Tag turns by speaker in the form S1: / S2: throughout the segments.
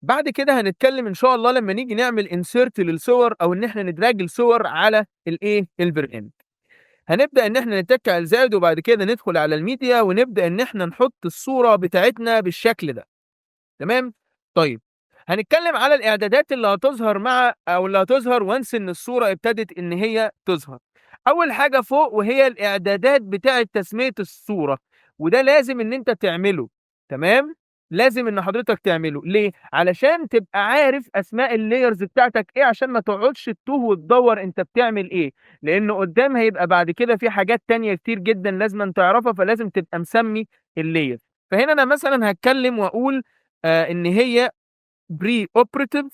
S1: بعد كده هنتكلم إن شاء الله لمّا نيجي نعمل insert للصور أو إن إحنا ندراج الصور على البرنامج. هنبدأ إن إحنا نتّك على الزائد وبعد كده ندخل على الميديا ونبدأ إن إحنا نحط الصورة بتاعتنا بالشكل ده، تمام؟ طيب، هنتكلم على الإعدادات اللي هتظهر أو اللي هتظهر once إن الصورة ابتدت إن هي تظهر. أول حاجة فوق وهي الإعدادات بتاعة تسمية الصورة، وده لازم إن أنت تعمله، تمام؟ لازم إن حضرتك تعمله، ليه؟ علشان تبقى عارف أسماء الlayers بتاعتك إيه، عشان ما تقعدش تتوه وتدوّر أنت بتعمل إيه، لإن قدّام هيبقى بعد كده في حاجات تانية كتير جدًا لازمًا تعرفها، فلازم تبقى مسمي الlayer. فهنا أنا مثلًا هاتكلم وأقول إن هي pre-operative،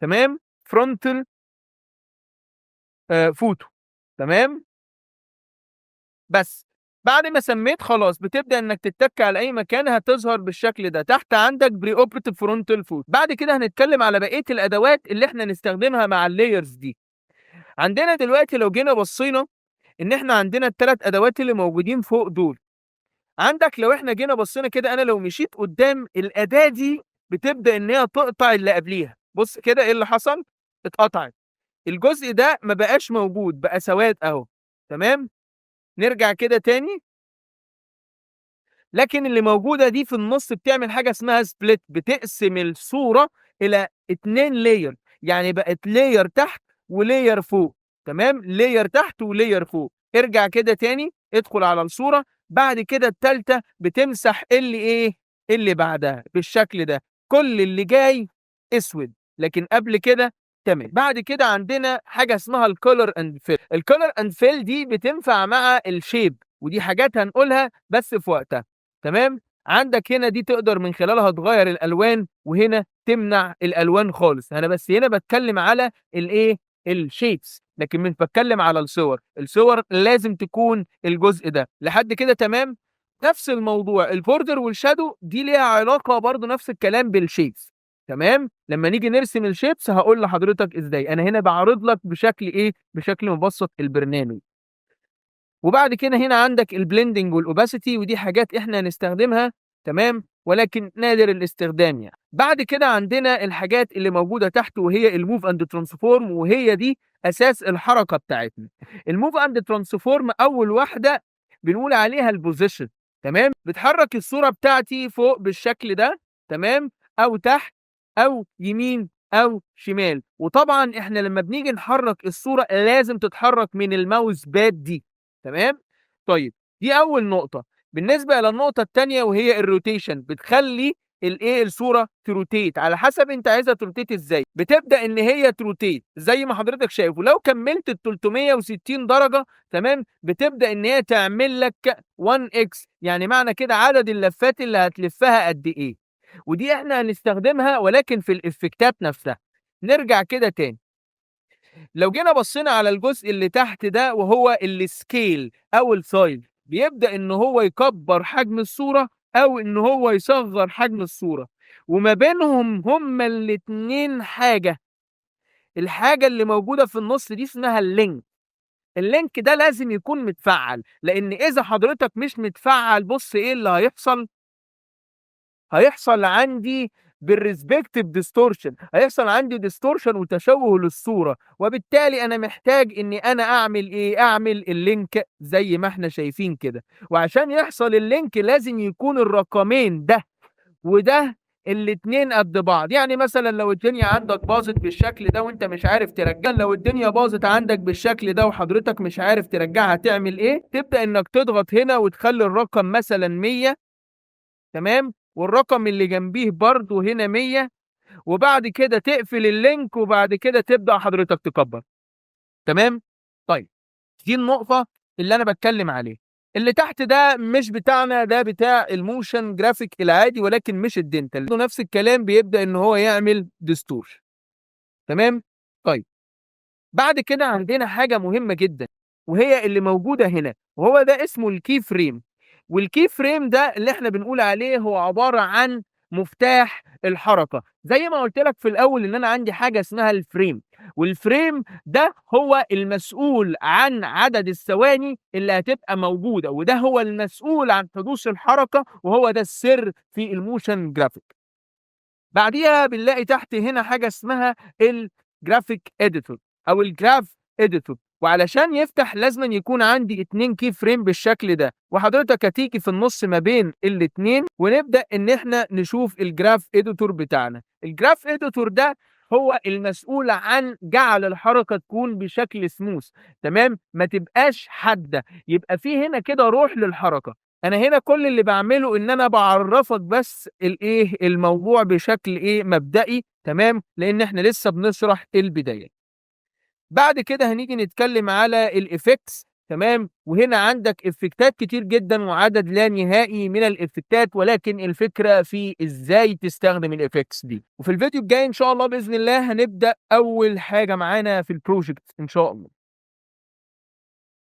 S1: تمام، frontal photo، تمام، بس. بعد ما سميت خلاص بتبدأ إنك تتّك على أي مكان هتظهر بالشكل ده، تحت عندك pre-operative frontal photo. بعد كده هنتكلم على بقية الأدوات اللي إحنا نستخدمها مع الlayers دي. عندنا دلوقتي لو جينا بصينا إن إحنا عندنا ال3 أدوات اللي موجودين فوق دول. عندك لو إحنا جينا بصينا كده، أنا لو مشيت قدّام الأداة دي بتبدأ إن هي تقطع اللي قبليها، بُص كده إيه اللي حصل؟ اتقطعت. الجزء ده ما بقاش موجود، بقى سواد أهو، تمام؟ نرجع كده تاني، لكن اللي موجودة دي في النُص بتعمل حاجة اسمها split، بتقسم الصورة إلى 2 layer، يعني بقت layer تحت وlayer فوق، تمام؟ layer تحت وlayer فوق. ارجع كده تاني، ادخل على الصورة، بعد كده التالتة بتمسح اللي بعدها بالشكل ده، كل اللي جاي أسود، لكن قبل كده تمام. بعد كده عندنا حاجة اسمها الcolor and fill. الcolor and fill دي بتنفع مع الshape، ودي حاجات هنقولها بس في وقتها. تمام. عندك هنا دي تقدر من خلالها تغيّر الألوان، وهنا تمنع الألوان خالص. أنا بس هنا باتكلم على الshapes، لكن مش باتكلم على الصور. الصور لازم تكون الجزء ده، لحد كده تمام؟ نفس الموضوع الborder والshadow دي ليها علاقة برضه نفس الكلام بالshapes، تمام؟ لمّا نيجي نرسم الshapes هاقول لحضرتك إزاي. أنا هنا باعرض لك بشكل مبسّط البرنامج. وبعد كده هنا عندك الblending والopacity، ودي حاجات إحنا هنستخدمها، تمام، ولكن نادر الاستخدام يعني. بعد كده عندنا الحاجات اللي موجودة تحت وهي الmove and transform، وهي دي أساس الحركة بتاعتنا. الmove and transform أول واحدة بنقول عليها الposition، تمام، بتحرك الصورة بتاعتي فوق بالشكل ده، تمام، أو تحت أو يمين أو شمال. وطبعًا إحنا لمّا بنيجي نحرك الصورة لازم تتحرك من الmouse pad دي. تمام؟ طيب، دي أول نقطة. بالنسبة إلى النقطة التانية وهي الrotation، بتخلّي الصورة تروتيت على حسب أنت عايزها تروتيت إزاي. بتبدأ إن هي تروتيت زي ما حضرتك شايف، ولو كمّلت ال360 درجة، تمام، بتبدأ إن هي تعمل لك 1x، يعني معنى كده عدد اللفات اللي هتلفّها قد إيه. ودي إحنا هنستخدمها ولكن في الإفكتات نفسها. نرجع كده تاني. لو جينا بصينا على الجزء اللي تحت ده وهو الscale أو الsize، بيبدأ إن هو يكبّر حجم الصورة أو إن هو يصغّر حجم الصورة، وما بينهم هُم الاتنين حاجة. الحاجة اللي موجودة في النُص دي اسمها الlink. الlink ده لازم يكون متفعّل، لإن إذا حضرتك مش متفعّل بُص إيه اللي هيحصل. هيحصل عندي بالrespective distortion، هيحصل عندي distortion وتشوُّه للصورة، وبالتالي أنا محتاج إني أنا أعمل إيه، أعمل الlink زي ما إحنا شايفين كده. وعشان يحصل الlink لازم يكون الرقمين ده وده الاتنين قد بعض. يعني مثلًا لو الدنيا عندك باظت بالشكل ده وأنت مش عارف لو الدنيا باظت عندك بالشكل ده وحضرتك مش عارف ترجّعها تعمل إيه، تبدأ إنك تضغط هنا وتخلّي الرقم مثلًا 100، تمام، والرقم اللي جنبيه برضه هنا 100، وبعد كده تقفل اللينك وبعد كده تبدأ حضرتك تكبّر، تمام؟ طيب، دي النقطة اللي أنا باتكلّم عليها. اللي تحت ده مش بتاعنا، ده بتاع الmotion graphic العادي ولكن مش الdental، برضه نفس الكلام بيبدأ إن هو يعمل distortion، تمام؟ طيب، بعد كده عندنا حاجة مهمة جدًا وهي اللي موجودة هنا، وهو ده اسمه الkey frame. والkey frame ده اللي إحنا بنقول عليه هو عبارة عن مفتاح الحركة. زي ما قُلت لك في الأول إن أنا عندي حاجة اسمها الframe، والframe ده هو المسؤول عن عدد الثواني اللي هتبقى موجودة، وده هو المسؤول عن حدوث الحركة، وهو ده السر في الmotion graphic. بعديها بنلاقي تحت هنا حاجه اسمها الجرافيك اديتور او الجراف اديتور، وعلشان يفتح لازم يكون عندي 2 كي فريم بالشكل ده، وحضرتك هتيجي في النص ما بين الاتنين ونبدا ان احنا نشوف الجراف اديتور بتاعنا. الجراف اديتور ده هو المسؤول عن جعل الحركه تكون بشكل سموث، تمام، ما تبقاش حاده، يبقى في هنا كده روح للحركه. انا هنا كل اللي بعمله ان انا بعرفك بس الموضوع بشكل مبدئي، تمام، لان احنا لسه بنشرح البدايه. بعد كده هنيجي نتكلم على الإفكتس، تمام، وهنا عندك إفكتات كتير جدا وعدد لا نهائي من الإفكتات، ولكن الفكرة في إزاي تستخدم الإفكتس دي. وفي الفيديو الجاي إن شاء الله بإذن الله هنبدأ أول حاجة معانا في البروجكت إن شاء الله.